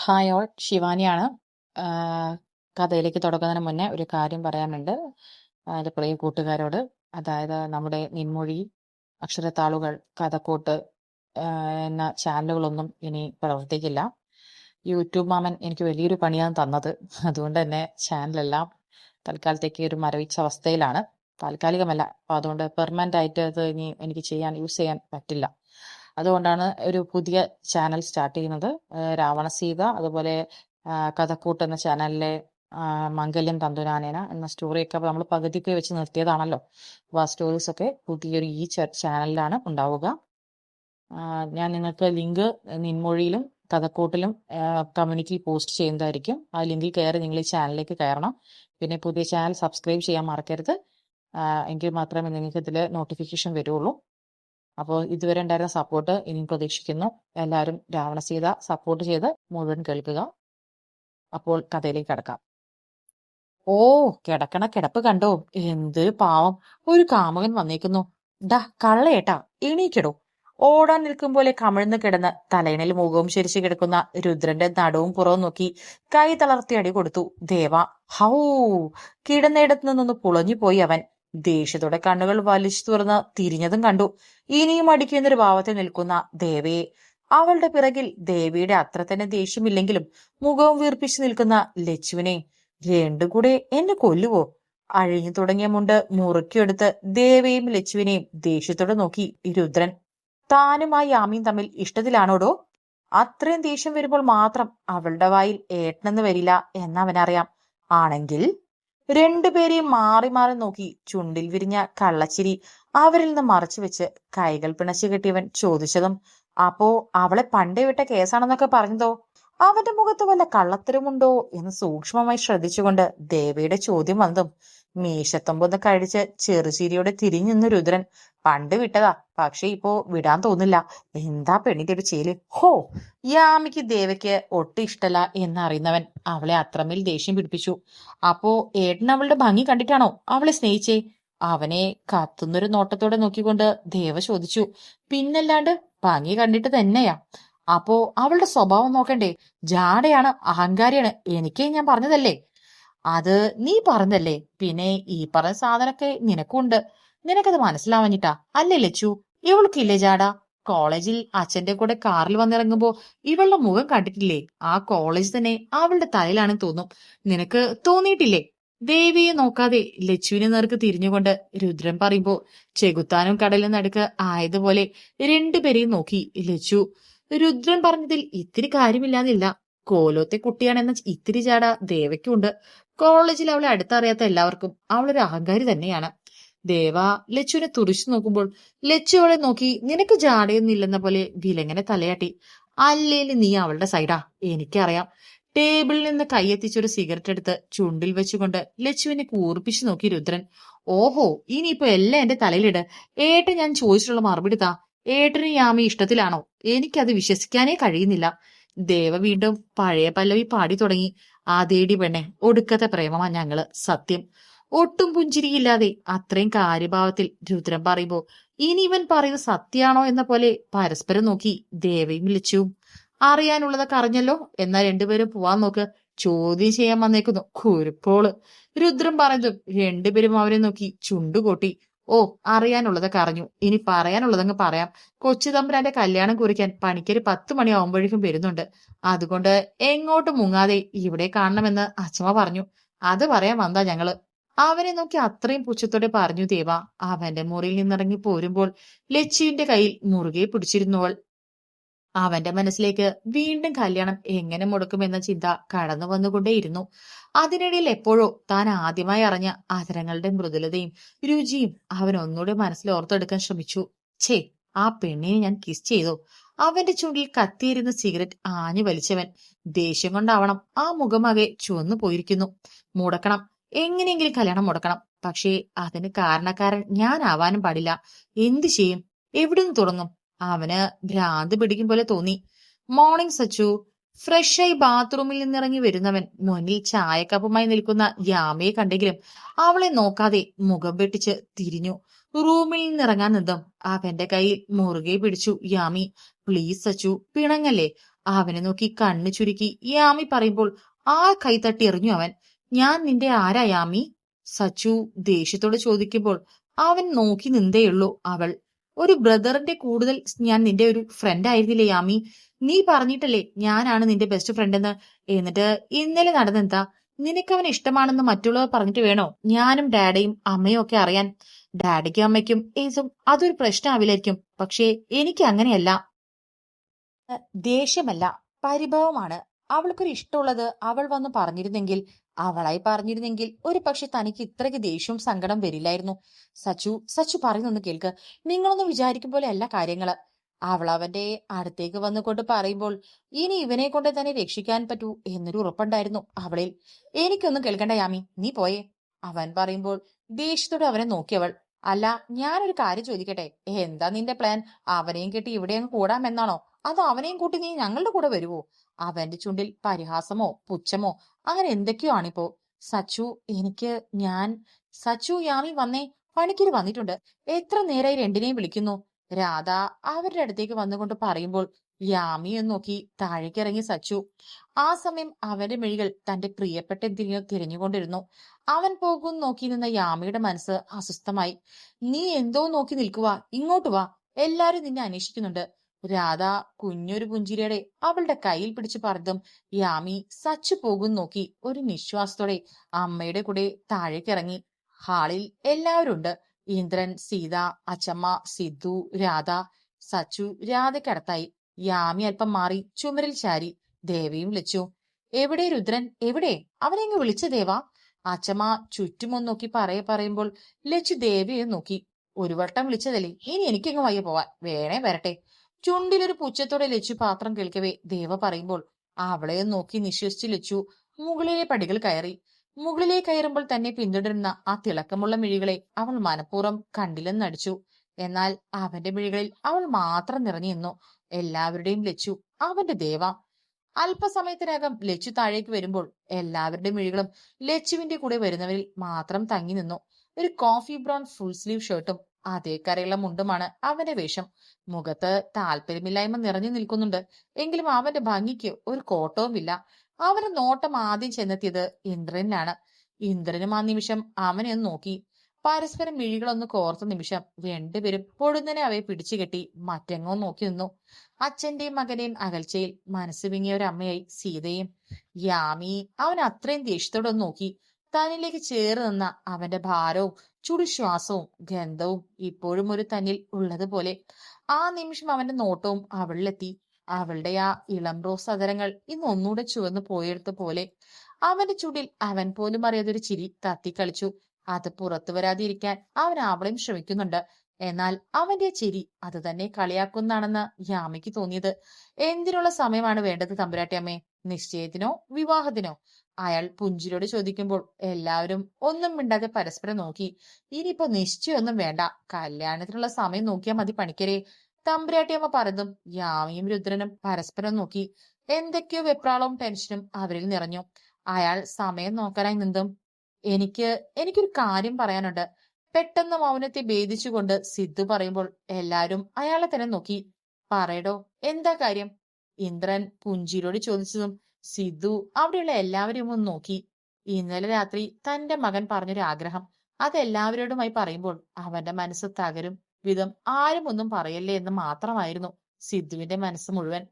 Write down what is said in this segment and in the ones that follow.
Hi all, ശിവാനിയാണ്. ആഹ് കഥയിലേക്ക് തുടങ്ങുന്നതിന് മുന്നേ ഒരു കാര്യം പറയാനുണ്ട്. എൻ്റെ പ്രിയ കൂട്ടുകാരോട്. അതായത് നമ്മുടെ നിൻമൊഴി, അക്ഷരത്താളുകൾ, കഥക്കൂട്ട് എന്ന ചാനലുകളൊന്നും ഇനി പ്രവർത്തിക്കില്ല. യൂട്യൂബ് മാമൻ എനിക്ക് വലിയൊരു പണിയാണ് തന്നത്. അതുകൊണ്ട് തന്നെ ചാനലെല്ലാം തൽക്കാലത്തേക്ക് ഒരു മരവിച്ച അവസ്ഥയിലാണ്. താൽക്കാലികമല്ല. അപ്പൊ അതുകൊണ്ട് പെർമനന്റ് ആയിട്ട് അത് ഇനി എനിക്ക് യൂസ് ചെയ്യാൻ പറ്റില്ല. അതുകൊണ്ടാണ് ഒരു പുതിയ ചാനൽ സ്റ്റാർട്ട് ചെയ്യുന്നത്. രാവണസീത, അതുപോലെ കഥക്കൂട്ട് എന്ന ചാനലിലെ മംഗല്യം തന്തുനാനേന എന്ന സ്റ്റോറിയൊക്കെ നമ്മൾ പകുതിക്ക് വെച്ച് നിർത്തിയതാണല്ലോ. അപ്പോൾ ആ സ്റ്റോറീസ് ഒക്കെ പുതിയൊരു ഈ ചാനലിലാണ് ഉണ്ടാവുക. ഞാൻ നിങ്ങൾക്ക് ലിങ്ക് നിൻമൊഴിയിലും കഥക്കൂട്ടിലും കമ്മ്യൂണിറ്റിയിൽ പോസ്റ്റ് ചെയ്യുന്നതായിരിക്കും. ആ ലിങ്കിൽ കയറി നിങ്ങൾ ഈ ചാനലിലേക്ക് കയറണം. പിന്നെ പുതിയ ചാനൽ സബ്സ്ക്രൈബ് ചെയ്യാൻ മറക്കരുത്. എങ്കിൽ മാത്രമേ നിങ്ങൾക്ക് ഇതിൽ നോട്ടിഫിക്കേഷൻ വരുള്ളൂ. അപ്പോൾ ഇതുവരെ ഉണ്ടായിരുന്ന സപ്പോർട്ട് ഇനിയും പ്രതീക്ഷിക്കുന്നു. എല്ലാവരും രാവണസീത സപ്പോർട്ട് ചെയ്ത് മുഴുവൻ കേൾക്കുക. അപ്പോൾ കഥയിലേക്ക് കടക്കാം. ഓ, കിടക്കണ കിടപ്പ് കണ്ടോ? എന്ത് പാവം, ഒരു കാമുകൻ വന്നേക്കുന്നു. ഡാ കള്ളയേട്ടാ, എണീക്കിടോ. ഓടാൻ നിൽക്കും പോലെ കമിഴ്ന്ന് കിടന്ന് തലയിണയിൽ മുഖവും ശരിച്ചു കിടക്കുന്ന രുദ്രന്റെ നടുവും പുറവും നോക്കി കൈ തളർത്തി അടി കൊടുത്തു ദേവ. ഹൗ! കിടന്നയിടത്തു നിന്നൊന്ന് പുളഞ്ഞുപോയി അവൻ. ദേഷ്യത്തോടെ കണ്ണുകൾ വലിച്ചു തുറന്ന് തിരിഞ്ഞതും കണ്ടു ഇനിയും അടിക്കുന്നൊരു ഭാവത്തിൽ നിൽക്കുന്ന ദേവയെ. അവളുടെ പിറകിൽ ദേവിയുടെ അത്ര തന്നെ ദേഷ്യമില്ലെങ്കിലും മുഖവും വീർപ്പിച്ചു നിൽക്കുന്ന ലച്ചുവിനെ. രണ്ടും കൂടെ എന്നെ കൊല്ലുവോ? അഴിഞ്ഞു തുടങ്ങിയ മുണ്ട് മുറുക്കിയെടുത്ത് ദേവയും ലച്ചുവിനെയും ദേഷ്യത്തോടെ നോക്കി രുദ്രൻ. താനും ആ യാമിയും തമ്മിൽ ഇഷ്ടത്തിലാണോടോ? അത്രയും ദേഷ്യം വരുമ്പോൾ മാത്രം അവളുടെ വായിൽ ഏട്ടനെന്ന് വരില്ല എന്നവനറിയാം. ആണെങ്കിൽ രണ്ടുപേരെയും മാറി മാറി നോക്കി ചുണ്ടിൽ വിരിഞ്ഞ കള്ളച്ചിരി അവരിൽ നിന്ന് മറച്ചു വെച്ച് കൈകൾ പിണച്ചു കെട്ടിയവൻ ചോദിച്ചതും, അപ്പോ അവളെ പണ്ടേ വിട്ട കേസാണെന്നൊക്കെ പറഞ്ഞതോ? അവന്റെ മുഖത്ത് വല്ല കള്ളത്തരമുണ്ടോ എന്ന് സൂക്ഷ്മമായി ശ്രദ്ധിച്ചുകൊണ്ട് ദേവയുടെ ചോദ്യം വന്നതും മീശത്തൊമ്പൊന്ന് കഴിച്ച് ചെറുചിരിയോടെ തിരിഞ്ഞു രുദ്രൻ. പണ്ട് വിട്ടതാ, പക്ഷെ ഇപ്പോ വിടാൻ തോന്നില്ല. എന്താ പെണ്ണിന്റെ ഒരു ചേല്! ഹോ! യാമിക്ക് ദേവയ്ക്ക് ഒട്ടും ഇഷ്ടല്ല എന്നറിയുന്നവൻ അവളെ അത്രമേൽ ദേഷ്യം പിടിപ്പിച്ചു. അപ്പോ ഏട്ടൻ അവളുടെ ഭംഗി കണ്ടിട്ടാണോ അവളെ സ്നേഹിച്ചേ? അവനെ കത്തുന്നൊരു നോട്ടത്തോടെ നോക്കിക്കൊണ്ട് ദേവ ചോദിച്ചു. പിന്നല്ലാണ്ട് ഭംഗി കണ്ടിട്ട് തന്നെയാ. അപ്പോ അവളുടെ സ്വഭാവം നോക്കണ്ടേ? ജാടയാണ്, അഹങ്കാരിയാണ്. എനിക്കേ ഞാൻ പറഞ്ഞതല്ലേ. അത് നീ പറഞ്ഞല്ലേ. പിന്നെ ഈ പറഞ്ഞ സാധനമൊക്കെ നിനക്കുണ്ട്. നിനക്കത് മനസ്സിലാവാഞ്ഞിട്ടാ അല്ലേ ലച്ചു? ഇവൾക്കില്ലേ ജാട? കോളേജിൽ അച്ഛന്റെ കൂടെ കാറിൽ വന്നിറങ്ങുമ്പോ ഇവളുടെ മുഖം കണ്ടിട്ടില്ലേ? ആ കോളേജ് തന്നെ അവളുടെ തലയിലാണെന്ന് തോന്നും. നിനക്ക് തോന്നിയിട്ടില്ലേ? ദേവിയെ നോക്കാതെ ലച്ചുവിനെ നേർക്ക് തിരിഞ്ഞുകൊണ്ട് രുദ്രൻ പറയുമ്പോ ചെകുത്താനും കടലിൽ നടുക്ക് ആയതുപോലെ രണ്ടുപേരെയും നോക്കി ലച്ചു. രുദ്രൻ പറഞ്ഞതിൽ ഇത്തിരി കാര്യമില്ലാന്നില്ല. കോലോത്തെ കുട്ടിയാണെന്ന ഇത്തിരി ജാട ദേവയ്ക്കുണ്ട്. കോളേജിൽ അവളെ അടുത്തറിയാത്ത എല്ലാവർക്കും അവളൊരു അഹങ്കാരി തന്നെയാണ്. ദേവ ലച്ചുവിനെ തുറിച്ചു നോക്കുമ്പോൾ ലച്ചു അവളെ നോക്കി നിനക്ക് ജാടയൊന്നുമില്ലെന്ന പോലെ വിലങ്ങനെ തലയാട്ടി. അല്ലേല് നീ അവളുടെ സൈഡാ, എനിക്കറിയാം. ടേബിളിൽ നിന്ന് കൈയെത്തിച്ചൊരു സിഗരറ്റ് എടുത്ത് ചുണ്ടിൽ വെച്ചുകൊണ്ട് ലച്ചുവിനെ കൂർപ്പിച്ചു നോക്കി രുദ്രൻ. ഓഹോ, ഇനിയിപ്പോ എല്ലാം എന്റെ തലയിലിട്. ഏട്ടൻ ഞാൻ ചോദിച്ചിട്ടുള്ള മറുപടി താ. ഏട്ടന് യാമി ഇഷ്ടത്തിലാണോ? എനിക്കത് വിശ്വസിക്കാനേ കഴിയുന്നില്ല. ദേവ വീണ്ടും പഴയ പല്ലവി പാടി തുടങ്ങി. അതേടി പെണ്ണെ, ഒടുക്കത്തെ പ്രേമമാ ഞങ്ങള്, സത്യം. ഒട്ടും പുഞ്ചിരിയില്ലാതെ അത്രയും കാര്യഭാവത്തിൽ രുദ്രൻ പറയുമ്പോ ഇനി ഇവൻ പറയുന്നത് സത്യാണോ എന്ന പോലെ പരസ്പരം നോക്കി ദേവയും ലച്ചുവും. അറിയാനുള്ളതൊക്കെ അറിഞ്ഞല്ലോ, എന്നാ രണ്ടുപേരും പോവാൻ നോക്ക്. ചോദ്യം ചെയ്യാൻ വന്നേക്കുന്നു കുരുപ്പോള്. രുദ്രൻ പറഞ്ഞതും രണ്ടുപേരും അവരെ നോക്കി ചുണ്ടുകൊട്ടി. ഓ, അറിയാനുള്ളതൊക്കെ അറിഞ്ഞു. ഇനി പറയാനുള്ളതങ്ങ് പറയാം. കൊച്ചു തമ്പുരാന്റെ കല്യാണം കുറിക്കാൻ പണിക്കര് 10 മണിയാവുമ്പോഴേക്കും വരുന്നുണ്ട്. അതുകൊണ്ട് എങ്ങോട്ടും മുങ്ങാതെ ഇവിടെ കാണണമെന്ന് അച്ഛമ്മ പറഞ്ഞു. അത് പറയാൻ വന്നാ ഞങ്ങള്. അവനെ നോക്കി അത്രയും പുച്ഛത്തോടെ പറഞ്ഞു ദേവ. അവന്റെ മുറിയിൽ നിന്നിറങ്ങി പോരുമ്പോൾ ലച്ചുവിന്റെ കയ്യിൽ മുറുകെ പിടിച്ചിരുന്നവൾ. അവന്റെ മനസ്സിലേക്ക് വീണ്ടും കല്യാണം എങ്ങനെ മുടക്കുമെന്ന ചിന്ത കടന്നു വന്നുകൊണ്ടേയിരുന്നു. അതിനിടയിൽ എപ്പോഴോ താൻ ആദ്യമായി അറിഞ്ഞ അധരങ്ങളുടെ മൃദുലതയും രുചിയും അവൻ ഒന്നുകൂടെ മനസ്സിൽ ഓർത്തെടുക്കാൻ ശ്രമിച്ചു. ഛേ, ആ പെണ്ണിനെ ഞാൻ കിസ് ചെയ്തോ? അവന്റെ ചുണ്ടിൽ കത്തിയിരുന്ന സിഗരറ്റ് ആഞ്ഞു വലിച്ചവൻ. ദേഷ്യം കൊണ്ടാവണം ആ മുഖമാകെ ചുവന്നു പോയിരിക്കുന്നു. മുടക്കണം, എങ്ങനെയെങ്കിലും കല്യാണം മുടക്കണം. പക്ഷേ അതിന് കാരണക്കാരൻ ഞാൻ ആവാനും പാടില്ല. എന്തു ചെയ്യും? എവിടുന്ന് തുടങ്ങും? അവന് ഭ്രാന്ത് പിടിക്കും പോലെ തോന്നി. മോർണിംഗ് സച്ചു. ഫ്രഷായി ബാത്റൂമിൽ നിന്നിറങ്ങി വരുന്നവൻ മുന്നിൽ ചായക്കപ്പുമായി നിൽക്കുന്ന യാമയെ കണ്ടെങ്കിലും അവളെ നോക്കാതെ മുഖം വെട്ടിച്ച് തിരിഞ്ഞു. റൂമിൽ നിന്നിറങ്ങാൻ നിന്നും അവന്റെ കയ്യിൽ മുറുകെ പിടിച്ചു യാമി. പ്ലീസ് സച്ചു, പിണങ്ങല്ലേ. അവനെ നോക്കി കണ്ണു ചുരുക്കി യാമി പറയുമ്പോൾ ആ കൈത്തട്ടി എറിഞ്ഞു അവൻ. ഞാൻ നിന്റെ ആരാ യാമി? സച്ചു ദേഷ്യത്തോട് ചോദിക്കുമ്പോൾ അവൻ നോക്കി നിന്നേയുള്ളൂ അവൾ. ഒരു ബ്രദറിന്റെ കൂടുതൽ ഞാൻ നിന്റെ ഒരു ഫ്രണ്ട് ആയിരുന്നില്ലേ യാമി? നീ പറഞ്ഞിട്ടല്ലേ ഞാനാണ് നിന്റെ ബെസ്റ്റ് ഫ്രണ്ട് എന്ന്. എന്നിട്ട് ഇന്നലെ നടന്നെന്താ? നിനക്കവൻ ഇഷ്ടമാണെന്ന് മറ്റുള്ളവർ പറഞ്ഞിട്ട് വേണോ ഞാനും ഡാഡിയും അമ്മയും ഒക്കെ അറിയാൻ? ഡാഡിക്കും അമ്മയ്ക്കും ഏസും അതൊരു പ്രശ്നമാവില്ലായിരിക്കും, പക്ഷേ എനിക്ക് അങ്ങനെയല്ല. ദേഷ്യമല്ല, പരിഭവമാണ്. അവൾക്കൊരു ഇഷ്ടമുള്ളത് അവൾ വന്ന് പറഞ്ഞിരുന്നെങ്കിൽ, അവളായി പറഞ്ഞിരുന്നെങ്കിൽ ഒരു പക്ഷെ തനിക്ക് ഇത്രയ്ക്ക് ദേഷ്യവും സങ്കടം വരില്ലായിരുന്നു. സച്ചു സച്ചു പറയുന്നൊന്ന് കേൾക്ക്. നിങ്ങളൊന്നും വിചാരിക്കും പോലെ അല്ല കാര്യങ്ങള്. അവൾ അവന്റെ അടുത്തേക്ക് വന്നുകൊണ്ട് പറയുമ്പോൾ ഇനി ഇവനെ കൊണ്ട് തന്നെ രക്ഷിക്കാൻ പറ്റൂ എന്നൊരു ഉറപ്പുണ്ടായിരുന്നു അവളിൽ. എനിക്കൊന്നും കേൾക്കണ്ട യാമി, നീ പോയേ. അവൻ പറയുമ്പോൾ ദേഷ്യത്തോടെ അവനെ നോക്കിയവൾ. അല്ല, ഞാനൊരു കാര്യം ചോദിക്കട്ടെ, എന്താ നിന്റെ പ്ലാൻ? അവനെയും കെട്ടി ഇവിടെ അങ്ങ് കൂടാമെന്നാണോ? അതോ അവനെയും കൂട്ടി നീ ഞങ്ങളുടെ കൂടെ വരുവോ? അവന്റെ ചുണ്ടിൽ പരിഹാസമോ പുച്ഛമോ അങ്ങനെ എന്തൊക്കെയോ ആണിപ്പോ. സച്ചു എനിക്ക് ഞാൻ സച്ചു യാമി വന്നേ, പണിക്കര് വന്നിട്ടുണ്ട്. എത്ര നേരായി രണ്ടിനെയും വിളിക്കുന്നു. രാധ അവരുടെ അടുത്തേക്ക് വന്നുകൊണ്ട് പറയുമ്പോൾ യാമിയെ നോക്കി താഴേക്കിറങ്ങി സച്ചു. ആ സമയം അവന്റെ മിഴികൾ തന്റെ പ്രിയപ്പെട്ട എന്തിനെയോ തിരഞ്ഞുകൊണ്ടിരുന്നു. അവൻ പോകും നോക്കി നിന്ന യാമിയുടെ മനസ്സ് അസ്വസ്ഥമായി. നീ എന്തോ നോക്കി നിൽക്കുവാ, ഇങ്ങോട്ട് വാ, എല്ലാരും നിന്നെ അന്വേഷിക്കുന്നുണ്ട്. രാധ കുഞ്ഞൊരു പുഞ്ചിരിയുടെ അവളുടെ കയ്യിൽ പിടിച്ചു പറഞ്ഞതും യാമി സച്ചു പോകും നോക്കി ഒരു നിശ്വാസത്തോടെ അമ്മയുടെ കൂടെ താഴേക്കിറങ്ങി. ഹാളിൽ എല്ലാവരും ഉണ്ട്. ഇന്ദ്രൻ, സീത, അച്ചമ്മ, സിദ്ധു, രാധ. സച്ചു രാധയ്ക്കടുത്തായി. യാമി അല്പം മാറി ചുമരിൽ ചാരി. ദേവിയും വിളിച്ചു. എവിടെ രുദ്രൻ, എവിടെ? അവനെ അങ്ങ് വിളിച്ച ദേവാ. അച്ചമ്മ ചുറ്റുമൊന്ന് നോക്കി പറയുമ്പോൾ ലച്ചു ദേവിയെ നോക്കി. ഒരു വട്ടം വിളിച്ചതല്ലേ, ഇനി എനിക്കങ്ങ് വയ്യ പോവാൻ, വേണേ വരട്ടെ. ചുണ്ടിലൊരു പുച്ഛത്തോടെ ലച്ചു പാത്രം കേൾക്കവേ ദേവ പറയുമ്പോൾ അവളെ നോക്കി നിശ്വസിച്ച് ലച്ചു മുകളിലെ പടികൾ കയറി. മുകളിലേ കയറുമ്പോൾ തന്നെ പിന്തുടരുന്ന ആ തിളക്കമുള്ള മിഴികളെ അവൾ മനഃപൂർവ്വം കണ്ടില്ലെന്നടിച്ചു. എന്നാൽ അവന്റെ മിഴികളിൽ അവൾ മാത്രം നിറഞ്ഞു നിന്നു. എല്ലാവരുടെയും ലച്ചു, അവന്റെ ദേവ. അല്പസമയത്തിനകം ലച്ചു താഴേക്ക് വരുമ്പോൾ എല്ലാവരുടെ മിഴികളും ലച്ചുവിന്റെ കൂടെ വരുന്നവരിൽ മാത്രം തങ്ങി നിന്നു. ഒരു കോഫി ബ്രൗൺ ഫുൾ സ്ലീവ് ഷർട്ടും അതേ കരയുള്ള മുണ്ടുമാണ് അവന്റെ വേഷം. മുഖത്ത് താല്പര്യമില്ലായ്മ നിറഞ്ഞു നിൽക്കുന്നുണ്ട്. എങ്കിലും അവന്റെ ഭംഗിക്ക് ഒരു കോട്ടവുമില്ല. അവന്റെ നോട്ടം ആദ്യം ചെന്നെത്തിയത് ഇന്ദ്രനിലാണ്. ഇന്ദ്രനും ആ നിമിഷം അവനെ ഒന്ന് നോക്കി. പരസ്പരം മിഴികളൊന്ന് കോർത്ത നിമിഷം രണ്ടുപേരും പൊടുന്നനെ അവയെ പിടിച്ചുകെട്ടി മറ്റെങ്ങോ നോക്കി നിന്നു. അച്ഛന്റെയും മകന്റെയും അകൽച്ചയിൽ മനസ്സ് വിങ്ങിയ ഒരു അമ്മയായി സീതയും. യാമി അവൻ അത്രയും ദേഷ്യത്തോടെ ഒന്ന് നോക്കി. തന്നിലേക്ക് ചേർന്ന് നിന്ന അവന്റെ ഭാരവും ചുടുശ്വാസവും ഗന്ധവും ഇപ്പോഴും ഒരു തന്നിൽ ഉള്ളതുപോലെ. ആ നിമിഷം അവന്റെ നോട്ടവും അവളിലെത്തി. അവളുടെ ആ ഇളം റോസ് അതരങ്ങൾ ഇന്ന് ഒന്നുകൂടെ ചുവന്നു പോയെടുത്ത പോലെ. അവന്റെ ചുണ്ടിൽ അവൻ പോലും അറിയാതൊരു ചിരി തത്തിക്കളിച്ചു. അത് പുറത്തു വരാതിരിക്കാൻ അവൻ അവളെയും ശ്രമിക്കുന്നുണ്ട്. എന്നാൽ അവന്റെ ചിരി അത് തന്നെ കളിയാക്കുന്നാണെന്ന് യാമിക്ക് തോന്നിയത്. എന്തിനുള്ള സമയമാണ് വേണ്ടത് തമ്പുരാട്ടിയമ്മേ? നിശ്ചയത്തിനോ വിവാഹത്തിനോ? അയാൾ പുഞ്ചിരിയോട് ചോദിക്കുമ്പോൾ എല്ലാവരും ഒന്നും മിണ്ടാതെ പരസ്പരം നോക്കി. ഇനിയിപ്പോ നിശ്ചയൊന്നും വേണ്ട, കല്യാണത്തിനുള്ള സമയം നോക്കിയാൽ മതി പണിക്കരെ. തമ്പുരാട്ടിയമ്മ പറഞ്ഞതും യാമിയും രുദ്രനും പരസ്പരം നോക്കി. എന്തൊക്കെയോ വെപ്രാളവും ടെൻഷനും അവരിൽ നിറഞ്ഞു. അയാൾ സമയം നോക്കാനായി നിന്നും എനിക്കൊരു കാര്യം പറയാനുണ്ട്. പെട്ടെന്ന് മൗനത്തെ ഭേദിച്ചുകൊണ്ട് സിദ്ധു പറയുമ്പോൾ എല്ലാരും അയാളെ തന്നെ നോക്കി. പറയടോ, എന്താ കാര്യം? ഇന്ദ്രൻ പുഞ്ചിരിയോട് ചോദിച്ചതും സിദ്ധു അവിടെയുള്ള എല്ലാവരെയും ഒന്ന് നോക്കി. ഇന്നലെ രാത്രി തന്റെ മകൻ പറഞ്ഞൊരു ആഗ്രഹം അത് എല്ലാവരോടുമായി പറയുമ്പോൾ അവന്റെ മനസ്സ് തകരും വിധം ആരും ഒന്നും പറയല്ലേ എന്ന് മാത്രമായിരുന്നു സിദ്ധുവിന്റെ മനസ്സ് മുഴുവൻ.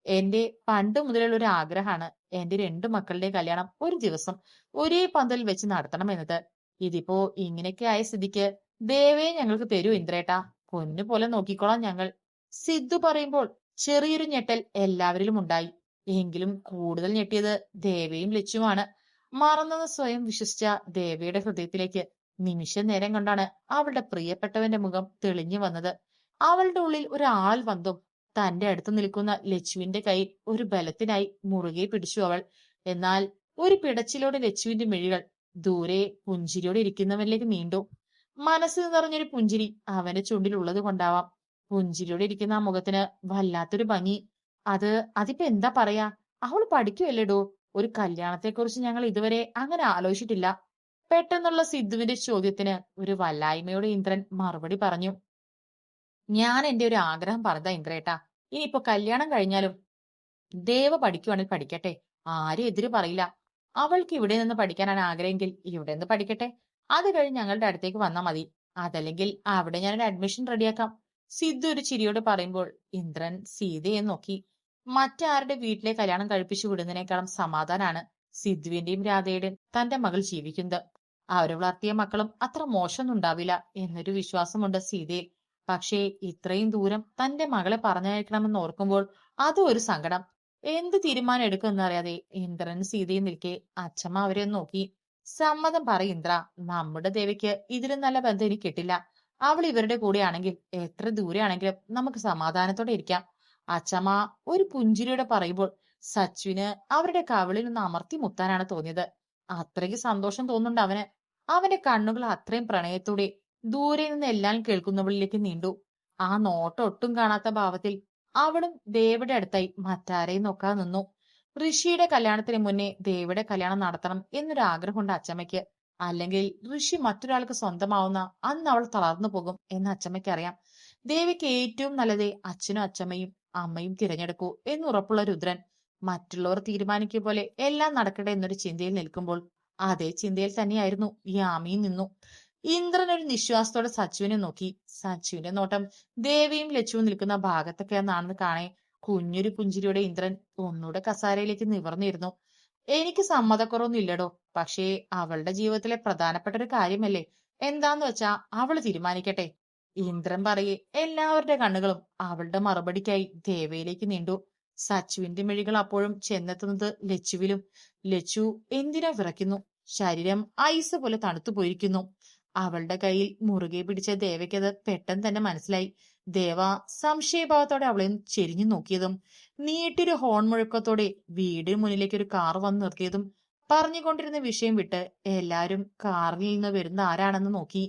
എന്റെ പണ്ട് മുതലുള്ള ഒരു ആഗ്രഹമാണ് എന്റെ രണ്ടു മക്കളുടെ കല്യാണം ഒരു ദിവസം ഒരേ പന്തലിൽ വെച്ച് നടത്തണം എന്നത്. ഇതിപ്പോ ഇങ്ങനെയൊക്കെ ആയ സ്ഥിതിക്ക് ദേവയെ ഞങ്ങൾക്ക് തരൂ ഇന്ദ്രേട്ടാ, പൊന്നു പോലെ നോക്കിക്കോളാം ഞങ്ങൾ. സിദ്ധു പറയുമ്പോൾ ചെറിയൊരു ഞെട്ടൽ എല്ലാവരിലും ഉണ്ടായി. എങ്കിലും കൂടുതൽ ഞെട്ടിയത് ദേവയും ലച്ചുമാണ്. മറന്നെന്ന് സ്വയം വിശ്വസിച്ച ദേവയുടെ ഹൃദയത്തിലേക്ക് നിമിഷ നേരം കൊണ്ടാണ് അവളുടെ പ്രിയപ്പെട്ടവന്റെ മുഖം തെളിഞ്ഞു വന്നത്. അവളുടെ ഉള്ളിൽ ഒരാൾ വന്നും തന്റെ അടുത്ത് നിൽക്കുന്ന ലച്ചുവിന്റെ കയ്യിൽ ഒരു ബലത്തിനായി മുറുകെ പിടിച്ചു അവൾ. എന്നാൽ ഒരു പിടച്ചിലോടെ ലച്ചുവിന്റെ മിഴികൾ ദൂരെ പുഞ്ചിരിയോടെ ഇരിക്കുന്നവനിലേക്ക് നീണ്ടു. മനസ്സിൽ നിറഞ്ഞൊരു പുഞ്ചിരി അവന്റെ ചുണ്ടിൽ ഉള്ളത് കൊണ്ടാവാം പുഞ്ചിരിയോടെ ഇരിക്കുന്ന ആ മുഖത്തിന് വല്ലാത്തൊരു ഭംഗി. അതിപ്പോ എന്താ പറയാ, അവൾ പഠിക്കുവല്ലേടോ. ഒരു കല്യാണത്തെക്കുറിച്ച് ഞങ്ങൾ ഇതുവരെ അങ്ങനെ ആലോചിച്ചിട്ടില്ല. പെട്ടെന്നുള്ള സിദ്ധുവിന്റെ ചോദ്യത്തിന് ഒരു വല്ലായ്മയോടെ ഇന്ദ്രൻ മറുപടി പറഞ്ഞു. ഞാൻ എന്റെ ഒരു ആഗ്രഹം പറഞ്ഞതാ ഇന്ദ്രേട്ടാ. ഇനിയിപ്പോ കല്യാണം കഴിഞ്ഞാലും ദേവ പഠിക്കുവാണെങ്കിൽ പഠിക്കട്ടെ, ആരും എതിര് പറയില്ല. അവൾക്ക് ഇവിടെ നിന്ന് പഠിക്കാനാണ് ആഗ്രഹമെങ്കിൽ ഇവിടെ നിന്ന് പഠിക്കട്ടെ. അത് കഴിഞ്ഞ് ഞങ്ങളുടെ അടുത്തേക്ക് വന്നാൽ മതി. അതല്ലെങ്കിൽ അവിടെ ഞാനൊരു അഡ്മിഷൻ റെഡിയാക്കാം. സിദ്ധു ഒരു ചിരിയോട് പറയുമ്പോൾ ഇന്ദ്രൻ സീതയെ നോക്കി. മറ്റാരുടെ വീട്ടിലെ കല്യാണം കഴിപ്പിച്ചു വിടുന്നതിനേക്കാളും സമാധാനാണ് സിദ്ധുവിന്റെയും രാധയുടെയും തന്റെ മകൾ ജീവിക്കുന്നത്. അവര് വളർത്തിയ മക്കളും അത്ര മോശമൊന്നും ഉണ്ടാവില്ല എന്നൊരു വിശ്വാസമുണ്ട് സീതയിൽ. പക്ഷേ ഇത്രയും ദൂരം തന്റെ മകളെ പറഞ്ഞയക്കണമെന്ന് ഓർക്കുമ്പോൾ അതും ഒരു സങ്കടം. എന്ത് തീരുമാനം എടുക്കുമെന്നറിയാതെ ഇന്ദ്രൻ സീതയും നിൽക്കെ അച്ഛമ്മ അവരെ നോക്കി. സമ്മതം പറ ഇന്ദ്ര, നമ്മുടെ ദേവിക്ക് ഇതിലും നല്ല ബന്ധം എനിക്ക് കിട്ടില്ല. അവൾ ഇവരുടെ കൂടെ ആണെങ്കിൽ എത്ര ദൂരെ ആണെങ്കിലും നമുക്ക് സമാധാനത്തോടെ ഇരിക്കാം. അച്ഛമ്മ ഒരു പുഞ്ചിരിയോടെ പറയുമ്പോൾ സച്ചുവിന് അവരുടെ കവിളിൽ നിന്ന് അമർത്തി മുത്താനാണ് തോന്നിയത്. അത്രയ്ക്ക് സന്തോഷം തോന്നുന്നുണ്ട് അവന്. അവന്റെ കണ്ണുകൾ അത്രയും പ്രണയത്തോടെ ദൂരെ നിന്ന് എല്ലാം കേൾക്കുന്നവളിലേക്ക് നീണ്ടു. ആ നോട്ടം ഒട്ടും കാണാത്ത ഭാവത്തിൽ അവളും ദേവയുടെ അടുത്തായി മറ്റാരെയും നോക്കാതെ നിന്നു. ഋഷിയുടെ കല്യാണത്തിന് മുന്നേ ദേവയുടെ കല്യാണം നടത്തണം എന്നൊരു ആഗ്രഹമുണ്ട് അച്ചമ്മയ്ക്ക്. അല്ലെങ്കിൽ ഋഷി മറ്റൊരാൾക്ക് സ്വന്തമാവുന്ന അന്ന് അവൾ തളർന്നു പോകും എന്ന് അച്ചമ്മയ്ക്ക് അറിയാം. ദേവിക്ക് ഏറ്റവും നല്ലതേ അച്ഛനും അച്ചമ്മയും അമ്മയും തിരഞ്ഞെടുക്കൂ എന്നുറപ്പുള്ള രുദ്രൻ മറ്റുള്ളവർ തീരുമാനിക്കുക പോലെ എല്ലാം നടക്കട്ടെ എന്നൊരു ചിന്തയിൽ നിൽക്കുമ്പോൾ അതേ ചിന്തയിൽ തന്നെയായിരുന്നു യാമിയും നിന്നു. ഇന്ദ്രൻ ഒരു നിശ്വാസത്തോടെ സച്ചുവിനെ നോക്കി. സച്ചുവിന്റെ നോട്ടം ദേവിയും ലച്ചുവും നിൽക്കുന്ന ഭാഗത്തൊക്കെയാണെന്ന് കാണേ കുഞ്ഞൊരു പുഞ്ചിരിയോടെ ഇന്ദ്രൻ ഒന്നുകൂടെ കസാരയിലേക്ക് നിവർന്നിരുന്നു. എനിക്ക് സമ്മതക്കുറവൊന്നും ഇല്ലടോ, പക്ഷേ അവളുടെ ജീവിതത്തിലെ പ്രധാനപ്പെട്ട ഒരു കാര്യമല്ലേ, എന്താന്ന് വെച്ചാ അവള് തീരുമാനിക്കട്ടെ. ഇന്ദ്രൻ പറയെ എല്ലാവരുടെ കണ്ണുകളും അവളുടെ മറുപടിക്കായി ദേവയിലേക്ക് നീണ്ടു. സച്ചുവിന്റെ മിഴികൾ അപ്പോഴും ചെന്നെത്തുന്നത് ലച്ചുവിലും. ലച്ചു എന്തിനാ വിറയ്ക്കുന്നു? ശരീരം ഐസ് പോലെ തണുത്തു പോയിരിക്കുന്നു. അവളുടെ കയ്യിൽ മുറുകെ പിടിച്ച ദേവയ്ക്കത് പെട്ടെന്ന് തന്നെ മനസ്സിലായി. ദേവ സംശയഭാവത്തോടെ അവളെ ചെരിഞ്ഞു നോക്കിയതും നീട്ടിയൊരു ഹോൺ മുഴക്കത്തോടെ വീടിന് മുന്നിലേക്ക് ഒരു കാർ വന്ന് നിർത്തിയതും പറഞ്ഞുകൊണ്ടിരുന്ന വിഷയം വിട്ട് എല്ലാരും കാറിൽ നിന്ന് വരുന്ന ആരാണെന്ന് നോക്കി.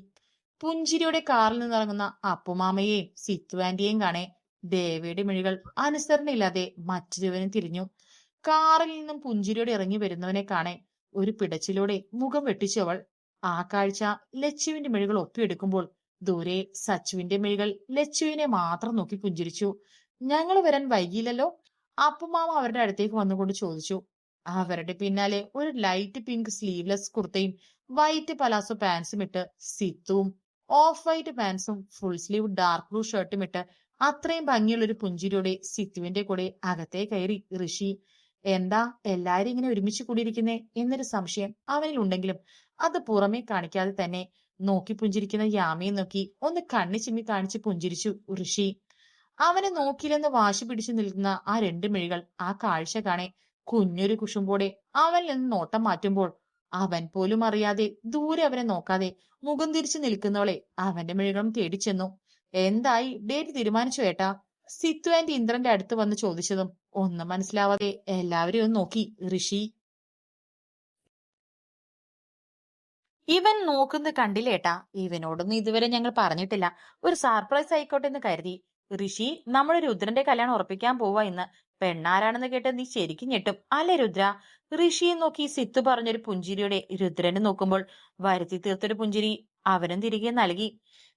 പുഞ്ചിരിയോടെ കാറിൽ നിന്നിറങ്ങുന്ന അപ്പുമാമയെയും സിത്തു ആന്റിയെയും കാണേ ദേവയുടെ മിഴികൾ അനുസരണയില്ലാതെ മറ്റൊരുവനും തിരിഞ്ഞു. കാറിൽ നിന്നും പുഞ്ചിരിയോടെ ഇറങ്ങി വരുന്നവനെ കാണേ ഒരു പിടച്ചിലൂടെ മുഖം വെട്ടിച്ചു അവൾ. ആ കാഴ്ച ലച്ചുവിന്റെ മിഴികൾ ഒപ്പിയെടുക്കുമ്പോൾ ദൂരെ സച്ചുവിന്റെ മിഴികൾ ലച്ചുവിനെ മാത്രം നോക്കി പുഞ്ചിരിച്ചു. ഞങ്ങൾ വരാൻ വൈകിയില്ലല്ലോ? അപ്പുമാമ അവരുടെ അടുത്തേക്ക് വന്നുകൊണ്ട് ചോദിച്ചു. അവരുടെ പിന്നാലെ ഒരു ലൈറ്റ് പിങ്ക് സ്ലീവ്ലെസ് കുർത്തയും വൈറ്റ് പലാസോ പാൻസും ഇട്ട് സിത്തുവും ഓഫ് വൈറ്റ് പാൻസും ഫുൾ സ്ലീവ് ഡാർക്ക് ബ്ലൂ ഷർട്ടും ഇട്ട് അത്രയും ഭംഗിയുള്ള ഒരു പുഞ്ചിരിയോടെ സിത്തുവിന്റെ കൂടെ അകത്തേ കയറി ഋഷി. എന്താ എല്ലാരും ഇങ്ങനെ ഒരുമിച്ച് കൂടിയിരിക്കുന്നേ എന്നൊരു സംശയം അവനിൽ ഉണ്ടെങ്കിലും അത് പുറമേ കാണിക്കാതെ തന്നെ നോക്കി പുഞ്ചിരിക്കുന്ന യാമിയെ നോക്കി ഒന്ന് കണ്ണി ചിമ്മി കാണിച്ച് പുഞ്ചിരിച്ചു ഋഷി. അവനെ നോക്കിയില്ലെന്ന് വാശി പിടിച്ചു നിൽക്കുന്ന ആ രണ്ട് മിഴികൾ ആ കാഴ്ച കാണെ കുഞ്ഞൊരു കുശുമ്പോടെ അവനിൽ നിന്ന് നോട്ടം മാറ്റുമ്പോൾ അവൻ പോലും അറിയാതെ ദൂരെ അവനെ നോക്കാതെ മുഖം തിരിച്ചു നിൽക്കുന്നവളെ അവന്റെ മിഴികളും തേടിച്ചെന്നു. എന്തായി, ഡേറ്റ് തീരുമാനിച്ചു ഏട്ടാ? സിത്തു ആൻഡ് ഇന്ദ്രന്റെ അടുത്ത് വന്ന് ചോദിച്ചതും ഒന്നും മനസ്സിലാവാതെ എല്ലാവരെയും ഒന്ന് നോക്കി ഋഷി. ഇവൻ നോക്കുന്നത് കണ്ടില്ലേട്ടാ, ഇവനോടൊന്നും ഇതുവരെ ഞങ്ങൾ പറഞ്ഞിട്ടില്ല, ഒരു സർപ്രൈസ് ആയിക്കോട്ടെ എന്ന് കരുതി. ഋഷി, നമ്മുടെ രുദ്രന്റെ കല്യാണം ഉറപ്പിക്കാൻ പോവാ ഇന്ന്. പെണ്ണാരാണെന്ന് കേട്ട് നീ ശരിക്കും ഞെട്ടും അല്ലേ രുദ്ര? ഋഷിയെ നോക്കി സിത്തു പറഞ്ഞൊരു പുഞ്ചിരിയുടെ രുദ്രനെ നോക്കുമ്പോൾ വരുത്തി തീർത്തൊരു പുഞ്ചിരി അവനും തിരികെ നൽകി.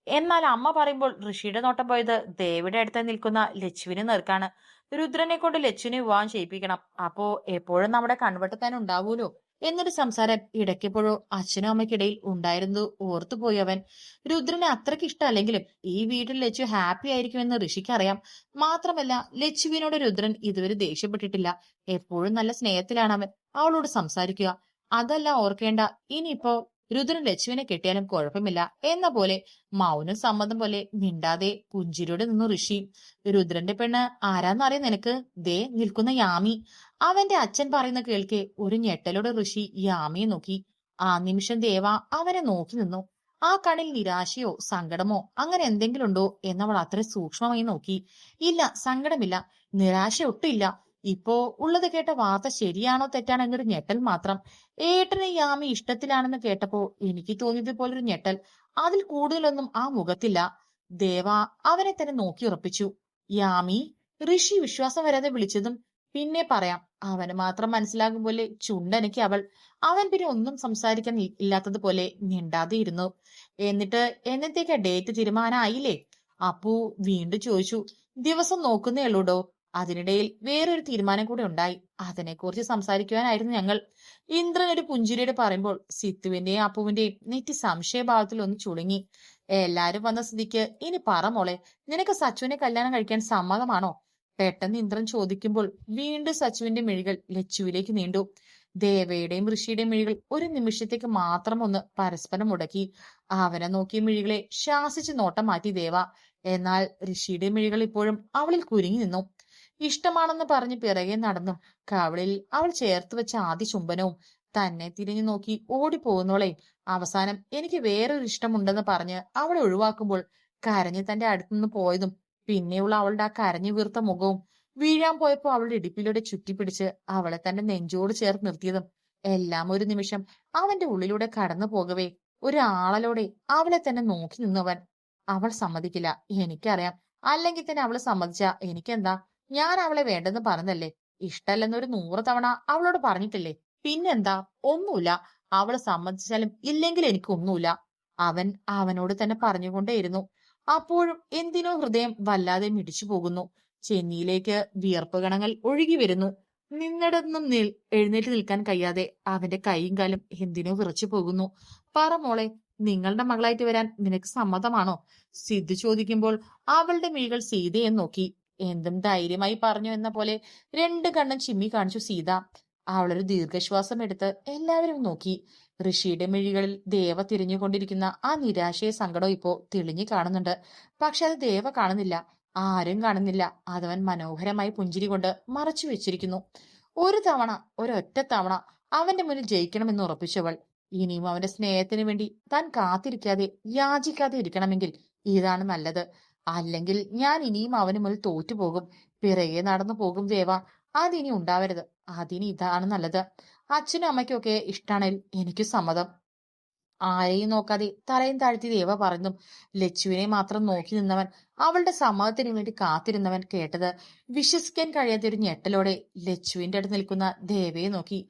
എന്നാൽ അമ്മ പറയുമ്പോൾ ഋഷിയുടെ നോട്ടം പോയത് ദേവിയുടെ അടുത്ത് നിൽക്കുന്ന ലച്ചുവിന് നേർക്കാണ്. രുദ്രനെ കൊണ്ട് ലച്ചുവിനെ വിവാഹം ചെയ്യിപ്പിക്കണം, അപ്പോ എപ്പോഴും നമ്മുടെ കൺവെട്ട് തന്നെ ഉണ്ടാവൂലോ എന്നൊരു സംസാരം ഇടയ്ക്കെപ്പോഴോ അച്ഛനും അമ്മയ്ക്കിടയിൽ ഉണ്ടായിരുന്നു. ഓർത്തുപോയി അവൻ. രുദ്രനെ അത്രയ്ക്ക് ഇഷ്ടമല്ലെങ്കിലും ഈ വീട്ടിൽ ലച്ചു ഹാപ്പി ആയിരിക്കുമെന്ന് ഋഷിക്ക് അറിയാം. മാത്രമല്ല ലച്ചുവിനോട് രുദ്രൻ ഇതുവരെ ദേഷ്യപ്പെട്ടിട്ടില്ല. എപ്പോഴും നല്ല സ്നേഹത്തിലാണ് അവൻ അവളോട് സംസാരിക്കുക. അതല്ല ഓർക്കേണ്ട, ഇനിയിപ്പോ രുദ്രൻ ലച്ചുവിനെ കെട്ടിയാലും കുഴപ്പമില്ല എന്ന പോലെ മൗനം സമ്മതം പോലെ മിണ്ടാതെ പുഞ്ചിരിയോടെ നിന്നു ഋഷി. രുദ്രന്റെ പെണ്ണ് ആരാന്നറിയാം നിനക്ക്? ദേ നിൽക്കുന്ന യാമി. അവന്റെ അച്ഛൻ പറയുന്ന കേൾക്കെ ഒരു ഞെട്ടലോടെ ഋഷി യാമിയെ നോക്കി. ആ നിമിഷം ദേവ അവനെ നോക്കി നിന്നു. ആ കണ്ണിൽ നിരാശയോ സങ്കടമോ അങ്ങനെ എന്തെങ്കിലും ഉണ്ടോ എന്നവൾ അത്ര സൂക്ഷ്മമായി നോക്കി. ഇല്ല, സങ്കടമില്ല, നിരാശ ഒട്ടുമില്ല. ഇപ്പോ ഉള്ളത് കേട്ട വാർത്ത ശരിയാണോ തെറ്റാണോ എന്നൊരു ഞെട്ടൽ മാത്രം. ഏട്ടന് യാമി ഇഷ്ടത്തിലാണെന്ന് കേട്ടപ്പോ എനിക്ക് തോന്നിയത് പോലൊരു ഞെട്ടൽ, അതിൽ കൂടുതലൊന്നും ആ മുഖത്തില്ല. ദേവ അവനെ തന്നെ നോക്കി ഉറപ്പിച്ചു. യാമി? ഋഷി വിശ്വാസം വരാതെ വിളിച്ചതും പിന്നെ പറയാം അവന് മാത്രം മനസ്സിലാകും പോലെ ചുണ്ടനക്കി അവൾ. അവൻ പിന്നെ ഒന്നും സംസാരിക്കാൻ ഇല്ലാത്തതുപോലെ മിണ്ടാതെ ഇരുന്നു. എന്നിട്ട് എന്നത്തേക്കാ ഡേറ്റ് തീരുമാനമായില്ലേ? അപ്പു വീണ്ടും ചോദിച്ചു. ദിവസം നോക്കുന്നേ ഉള്ളൂടോ, അതിനിടയിൽ വേറൊരു തീരുമാനം കൂടി ഉണ്ടായി. അതിനെക്കുറിച്ച് സംസാരിക്കുവാനായിരുന്നു ഞങ്ങൾ. ഇന്ദ്രൻ ഒരു പുഞ്ചിരിയോടെ പറയുമ്പോൾ സിത്തുവിന്റെയും അപ്പുവിന്റെയും നെറ്റി സംശയഭാവത്തിൽ ഒന്ന് ചുളുങ്ങി. എല്ലാരും വന്ന സ്ഥിതിക്ക് ഇനി പറ മോളെ, നിനക്ക് സച്ചുവിനെ കല്യാണം കഴിക്കാൻ സമ്മതമാണോ? പെട്ടെന്ന് ഇന്ദ്രൻ ചോദിക്കുമ്പോൾ വീണ്ടും സച്ചുവിന്റെ മിഴികൾ ലച്ചുവിലേക്ക് നീണ്ടു. ദേവയുടെയും ഋഷിയുടെയും മിഴികൾ ഒരു നിമിഷത്തേക്ക് മാത്രം ഒന്ന് പരസ്പരം മുടക്കി. അവനെ നോക്കിയ മിഴികളെ ശാസിച്ച് നോട്ടം മാറ്റി ദേവ. എന്നാൽ ഋഷിയുടെ മിഴികൾ ഇപ്പോഴും അവളിൽ കുരുങ്ങി നിന്നു. ഇഷ്ടമാണെന്ന് പറഞ്ഞ് പിറകെ നടന്നു കവളിൽ അവൾ ചേർത്ത് വെച്ച ആദ്യ ചുംബനവും തന്നെ തിരിഞ്ഞു നോക്കി ഓടിപ്പോകുന്നോളെ. അവസാനം എനിക്ക് വേറൊരു ഇഷ്ടമുണ്ടെന്ന് പറഞ്ഞ് അവളെ ഒഴിവാക്കുമ്പോൾ കരഞ്ഞ് തന്റെ അടുത്തുനിന്ന് പോയതും പിന്നെയുള്ള അവളുടെ ആ കരഞ്ഞു വീർത്ത മുഖവും വീഴാൻ പോയപ്പോ അവളുടെ ഇടുപ്പിലൂടെ ചുറ്റിപ്പിടിച്ച് അവളെ തന്റെ നെഞ്ചോട് ചേർത്ത് നിർത്തിയതും എല്ലാം ഒരു നിമിഷം അവന്റെ ഉള്ളിലൂടെ കടന്നു പോകവേ ഒരാളലോടെ അവളെ തന്നെ നോക്കി നിന്നവൻ. അവൾ സമ്മതിക്കില്ല, എനിക്കറിയാം. അല്ലെങ്കിൽ തന്നെ അവള് സമ്മതിച്ച എനിക്കെന്താ? ഞാൻ അവളെ വേണ്ടെന്ന് പറഞ്ഞല്ലേ? ഇഷ്ടല്ലെന്നൊരു 100 തവണ അവളോട് പറഞ്ഞിട്ടില്ലേ? പിന്നെന്താ? ഒന്നുമില്ല. അവള് സമ്മതിച്ചാലും ഇല്ലെങ്കിൽ എനിക്കൊന്നുമില്ല. അവൻ അവനോട് തന്നെ പറഞ്ഞുകൊണ്ടേയിരുന്നു. അപ്പോഴും എന്തിനോ ഹൃദയം വല്ലാതെ മിടിച്ചു പോകുന്നു. ചെന്നിയിലേക്ക് വിയർപ്പ് കണങ്ങൾ ഒഴുകി വരുന്നു. നിന്നിടന്നും എഴുന്നേറ്റ് നിൽക്കാൻ കഴിയാതെ അവന്റെ കൈയും കാലും എന്തിനോ വിറച്ചു പോകുന്നു. പറ മോളെ, നിങ്ങളുടെ മകളായിട്ട് വരാൻ നിനക്ക് സമ്മതമാണോ? സിദ്ധു ചോദിക്കുമ്പോൾ അവളുടെ മിഴികൾ സീതയെ നോക്കി. എന്തും ധൈര്യമായി പറഞ്ഞു എന്ന പോലെ 2 കണ്ണും ചിമ്മി കാണിച്ചു സീത. അവളൊരു ദീർഘശ്വാസം എടുത്ത് എല്ലാവരും നോക്കി. ഋഷിയുടെ മിഴികളിൽ ദേവ തിരിഞ്ഞുകൊണ്ടിരിക്കുന്ന ആ നിരാശയെ സങ്കടവും ഇപ്പോ തെളിഞ്ഞു കാണുന്നുണ്ട്. പക്ഷെ അത് ദേവ കാണുന്നില്ല, ആരും കാണുന്നില്ല. അതവൻ മനോഹരമായി പുഞ്ചിരി കൊണ്ട് മറച്ചു വെച്ചിരിക്കുന്നു. ഒരൊറ്റ തവണ അവന്റെ മുന്നിൽ ജയിക്കണമെന്ന് ഉറപ്പിച്ചവൾ. ഇനിയും അവന്റെ സ്നേഹത്തിന് വേണ്ടി താൻ കാത്തിരിക്കാതെ യാചിക്കാതെ ഇരിക്കണമെങ്കിൽ ഇതാണ് നല്ലത്. അല്ലെങ്കിൽ ഞാൻ ഇനിയും അവന് മുന്നിൽ തോറ്റുപോകും, പിറകെ നടന്നു പോകും ദേവ. അതിനി ഉണ്ടാവരുത്. അതിനി ഇതാണ് നല്ലത്. അച്ഛനും അമ്മയ്ക്കും ഇഷ്ടാണെങ്കിൽ എനിക്ക് സമ്മതം. ആരെയും നോക്കാതെ തലയും താഴ്ത്തി ദേവ പറഞ്ഞു. ലച്ചുവിനെ മാത്രം നോക്കി നിന്നവൻ, അവളുടെ സമ്മതത്തിന് വേണ്ടി കാത്തിരുന്നവൻ കേട്ടത് വിശ്വസിക്കാൻ കഴിയാത്ത ഒരു ഞെട്ടലോടെ ലച്ചുവിന്റെ അടുത്ത് നിൽക്കുന്ന ദേവയെ നോക്കി.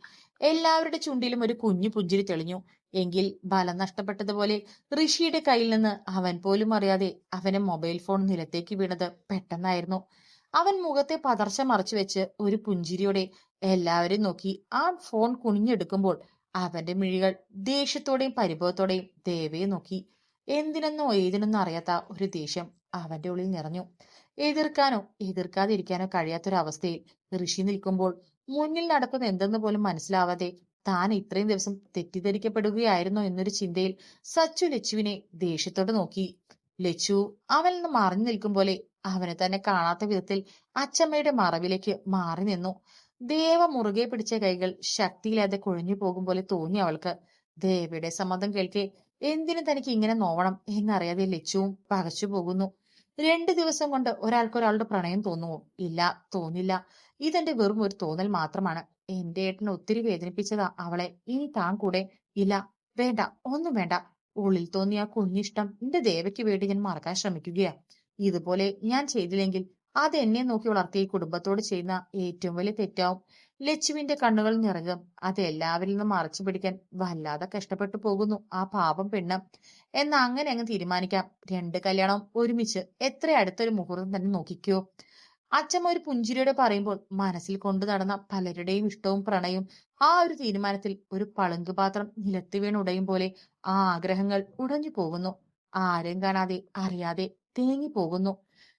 എല്ലാവരുടെ ചുണ്ടിലും ഒരു കുഞ്ഞു പുഞ്ചിരി തെളിഞ്ഞു. എങ്കിൽ ബലം നഷ്ടപ്പെട്ടതുപോലെ ഋഷിയുടെ കയ്യിൽ നിന്ന് അവൻ പോലും അറിയാതെ അവന്റെ മൊബൈൽ ഫോൺ നിലത്തേക്ക് വീണത് പെട്ടെന്നായിരുന്നു. അവൻ മുഖത്തെ പതർച്ച മറച്ചു വെച്ച് ഒരു പുഞ്ചിരിയോടെ എല്ലാവരെയും നോക്കി ആ ഫോൺ കുനിഞ്ഞെടുക്കുമ്പോൾ അവന്റെ മിഴികൾ ദേഷ്യത്തോടെയും പരിഭവത്തോടെയും ദേവയെ നോക്കി. എന്തിനെന്നോ ഏതിനെന്നോ അറിയാത്ത ഒരു ദേഷ്യം അവന്റെ ഉള്ളിൽ നിറഞ്ഞു. എതിർക്കാനോ എതിർക്കാതിരിക്കാനോ കഴിയാത്തൊരവസ്ഥയിൽ ഋഷി നിൽക്കുമ്പോൾ മുന്നിൽ നടക്കുന്ന എന്തെന്ന് പോലും മനസ്സിലാവാതെ താൻ ഇത്രയും ദിവസം തെറ്റിദ്ധരിക്കപ്പെടുകയായിരുന്നോ എന്നൊരു ചിന്തയിൽ സച്ചു ലച്ചുവിനെ ദേഷ്യത്തോടെ നോക്കി. ലച്ചു അവനിൽ നിന്ന് മറഞ്ഞു നിൽക്കും പോലെ അവനെ തന്നെ കാണാത്ത വിധത്തിൽ അച്ചമ്മയുടെ മറവിലേക്ക് മാറി നിന്നു. ദേവ മുറുകെ പിടിച്ച കൈകൾ ശക്തിയില്ലാതെ കുഴഞ്ഞു പോകും പോലെ തോന്നി അവൾക്ക്. ദേവയുടെ സമ്മതം കേൾക്കെ എന്തിനു തനിക്ക് ഇങ്ങനെ നോവണം എന്നറിയാതെ ലച്ചുവും പകച്ചു പോകുന്നു. 2 ദിവസം കൊണ്ട് ഒരാൾക്കൊരാളുടെ പ്രണയം തോന്നുമോ? ഇല്ല, തോന്നില്ല. ഇതെന്റെ വെറും ഒരു തോന്നൽ മാത്രമാണ്. എന്റെ ഏട്ടനെ ഒത്തിരി വേദനിപ്പിച്ചതാ അവളെ. ഇനി താൻ കൂടെ ഇല്ല. വേണ്ട, ഒന്നും വേണ്ട. ഉള്ളിൽ തോന്നിയ കുഞ്ഞിഷ്ടം എന്റെ ദേവയ്ക്ക് വേണ്ടി ഞാൻ മറക്കാൻ ശ്രമിക്കുകയാ. ഇതുപോലെ ഞാൻ ചെയ്തില്ലെങ്കിൽ അത് എന്നെ നോക്കി വളർത്തിയ ഈ കുടുംബത്തോട് ചെയ്യുന്ന ഏറ്റവും വലിയ തെറ്റാവും. ലച്ചുവിന്റെ കണ്ണുകൾ നിറഞ്ഞും അത് എല്ലാവരിൽ നിന്നും മറച്ചു പിടിക്കാൻ വല്ലാതെ കഷ്ടപ്പെട്ടു പോകുന്നു ആ പാപം പെണ്ണ്. എന്നാ അങ്ങനെ അങ്ങ് തീരുമാനിക്കാം. 2 കല്യാണവും ഒരുമിച്ച് എത്ര അടുത്തൊരു മുഹൂർത്തം തന്നെ നോക്കിക്കോ. അച്ഛമ്മ ഒരു പുഞ്ചിരിയോടെ പറയുമ്പോൾ മനസ്സിൽ കൊണ്ടു നടന്ന പലരുടെയും ഇഷ്ടവും പ്രണയവും ആ ഒരു തീരുമാനത്തിൽ ഒരു പളുങ്കുപാത്രം നിലത്ത് വീണുടയും പോലെ ആ ആഗ്രഹങ്ങൾ ഉടഞ്ഞു പോകുന്നു. ആരും കാണാതെ അറിയാതെ തേങ്ങി പോകുന്നു.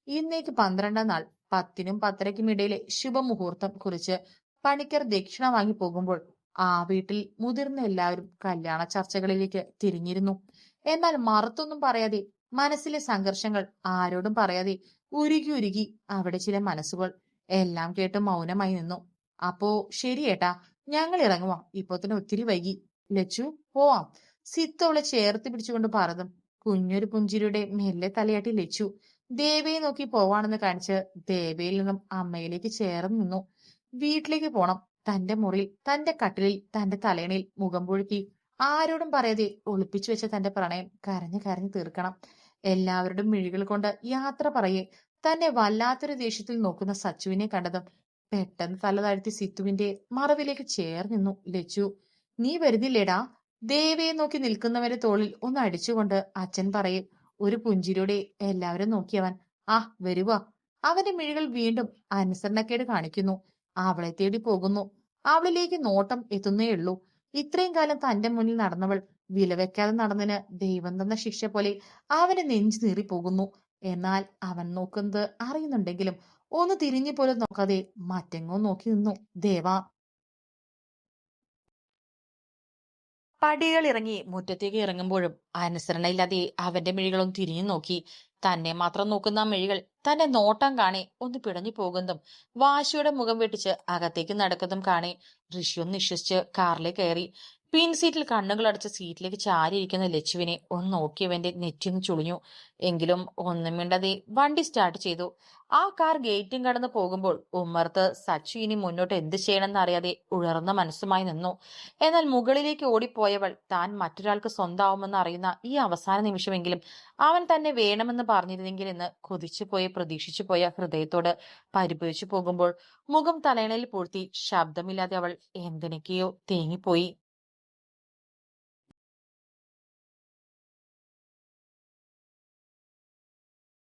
ഇന്നേക്ക് 12-ാം നാൾ 10-നും 10:30-ക്കും ഇടയിലെ ശുഭമുഹൂർത്തം കുറിച്ച് പണിക്കർ ദക്ഷിണ വാങ്ങി പോകുമ്പോൾ ആ വീട്ടിൽ മുതിർന്ന എല്ലാവരും കല്യാണ ചർച്ചകളിലേക്ക് തിരിഞ്ഞിരുന്നു. എന്നാൽ മറുത്തൊന്നും പറയാതെ മനസ്സിലെ സംഘർഷങ്ങൾ ആരോടും പറയാതെ ഉരുകി ഉരുകി അവിടെ ചില മനസ്സുകൾ. എല്ലാം കേട്ട് മൗനമായി നിന്നു. അപ്പോ ശരി ഏട്ടാ, ഞങ്ങൾ ഇറങ്ങുവാ. ഇപ്പൊ തന്നെ ഒത്തിരി വൈകി. ലച്ചു, പോവാം. സിത്ത് അവളെ ചേർത്ത് പിടിച്ചുകൊണ്ട് പറഞ്ഞതും കുഞ്ഞൊരു പുഞ്ചിരിയുടെ മെല്ലെ തലയാട്ടി ലച്ചു ദേവയെ നോക്കി പോവാണെന്ന് കാണിച്ച് ദേവയിൽ നിന്നും അമ്മയിലേക്ക് ചേർന്ന് നിന്നു. വീട്ടിലേക്ക് പോണം. തന്റെ മുറിയിൽ തന്റെ കട്ടിലിൽ തന്റെ തലയണയിൽ മുഖം പൊഴുത്തി ആരോടും പറയാതെ ഒളിപ്പിച്ചു വെച്ച തന്റെ പ്രണയം കരഞ്ഞു കരഞ്ഞു തീർക്കണം. എല്ലാവരുടെയും മിഴികൾ കൊണ്ട് യാത്ര പറയെ തന്നെ വല്ലാത്തൊരു ദേഷ്യത്തിൽ നോക്കുന്ന സച്ചുവിനെ കണ്ടതും പെട്ടെന്ന് തല താഴ്ത്തി സിത്തുവിന്റെ മറവിലേക്ക് ചേർന്നിന്നു ലച്ചു. നീ വരുന്നില്ലേടാ? ദേവയെ നോക്കി നിൽക്കുന്നവരെ തോളിൽ ഒന്ന് അടിച്ചുകൊണ്ട് അച്ഛൻ പറയെ. ഒരു പുഞ്ചിരിയോടെ എല്ലാവരും നോക്കിയവൻ, ആ വരുവാ. അവന്റെ മിഴികൾ വീണ്ടും അനുസരണക്കേട് കാണിക്കുന്നു. അവളെ തേടി പോകുന്നു. അവളിലേക്ക് നോട്ടം എത്തുന്നേയുള്ളൂ. ഇത്രയും കാലം തന്റെ മുന്നിൽ നടന്നവൾ വിലവെക്കാതെ നടന്നതിന് ദൈവം തന്ന ശിക്ഷ പോലെ അവന്റെ നെഞ്ചു നീറിപ്പോകുന്നു. എന്നാൽ അവൻ നോക്കുന്നത് അറിയുന്നുണ്ടെങ്കിലും ഒന്ന് തിരിഞ്ഞു പോലും നോക്കാതെ മറ്റെങ്ങോ നോക്കി നിന്നു. ദേവാ. പടികൾ ഇറങ്ങി മുറ്റത്തേക്ക് ഇറങ്ങുമ്പോഴും അനുസരണയില്ലാതെ അവന്റെ മിഴികളൊന്ന് തിരിഞ്ഞു നോക്കി. തന്നെ മാത്രം നോക്കുന്ന ആ മിഴികൾ തന്റെ നോട്ടം കാണെ ഒന്ന് പിടഞ്ഞു പോകുന്നതും വാശിയുടെ മുഖം വെട്ടിച്ച് അകത്തേക്ക് നടക്കുന്നതും കാണെ ഋഷിയൊന്ന് നിശ്വസിച്ച് കാറിലേക്ക് കയറി. പിൻസീറ്റിൽ കണ്ണുകൾ അടച്ച സീറ്റിലേക്ക് ചാരിയിരിക്കുന്ന ലച്ചുവിനെ ഒന്ന് നോക്കിയവന്റെ നെറ്റിയൊന്ന് ചുളിഞ്ഞു. എങ്കിലും ഒന്നും മിണ്ടാതെ വണ്ടി സ്റ്റാർട്ട് ചെയ്തു. ആ കാർ ഗേറ്റും കടന്ന് പോകുമ്പോൾ ഉമ്മർത്ത് സച്ചു ഇനി മുന്നോട്ട് എന്ത് ചെയ്യണമെന്ന് അറിയാതെ ഉയർന്ന മനസ്സുമായി നിന്നു. എന്നാൽ മുകളിലേക്ക് ഓടിപ്പോയവൾ താൻ മറ്റൊരാൾക്ക് സ്വന്തമാവുമെന്ന് അറിയുന്ന ഈ അവസാന നിമിഷമെങ്കിലും അവൻ തന്നെ വേണമെന്ന് പറഞ്ഞിരുന്നെങ്കിൽ എന്ന് കൊതിച്ചുപോയ പ്രതീക്ഷിച്ചു പോയ ഹൃദയത്തോട് പരിഭവിച്ചു പോകുമ്പോൾ മുഖം തലയണയിൽ പൂഴ്ത്തി ശബ്ദമില്ലാതെ അവൾ എന്തിനൊക്കെയോ തേങ്ങിപ്പോയി.